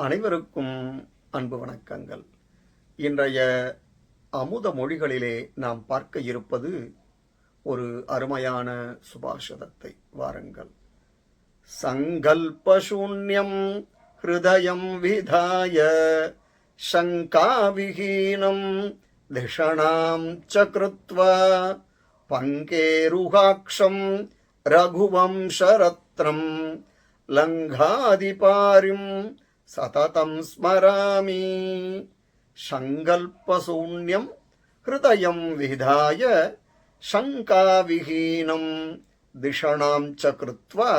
அனைவருக்கும் அன்பு வணக்கங்கள். இன்றைய அமுத மொழிகளிலே நாம் பார்க்க இருப்பது ஒரு அருமையான சுபாஷிதத்தை. வாருங்கள். சங்கல்பசூன்யம் ஹிருதயம் விதாய சங்காவிஹீனம் திஷணாம் சக்ருத்வா பங்கேருகாக்ஷம் ரகுவம்சரத்னம் லங்காதிபாரிம் சததம் ஸ்மராமி. சங்கல்பசூன்யம் ஹிருதயம் விதாய சங்காவிஹீனம் திஷணாம் சக்ருத்வா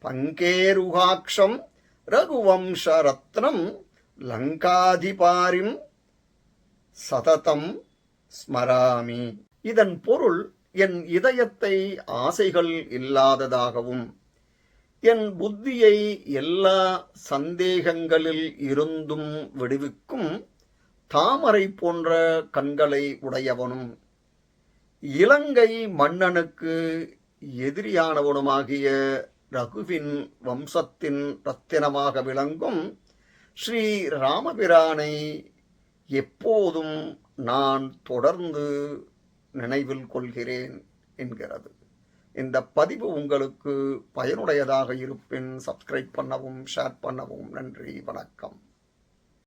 பங்கேருகாக்ஷம் ரகுவம்சரத்னம் லங்காதிபாரிம் சததம் ஸ்மராமி. இதன் பொருள், என் இதயத்தை ஆசைகள் இல்லாததாகவும் என் புத்தியை எல்லா சந்தேகங்களில் இருந்தும் விடுவிக்கும் தாமரை போன்ற கண்களை உடையவனும் இலங்கை மன்னனுக்கு எதிரியானவனுமாகிய ரகுவின் வம்சத்தின் ரத்தினமாக விளங்கும் ஸ்ரீ ராமபிரானை எப்போதும் நான் தொடர்ந்து நினைவில் கொள்கிறேன் என்கிறது. இந்த பதிவு உங்களுக்கு பயனுடையதாக இருப்பின் சப்ஸ்கிரைப் பண்ணவும், ஷேர் பண்ணவும். நன்றி, வணக்கம்.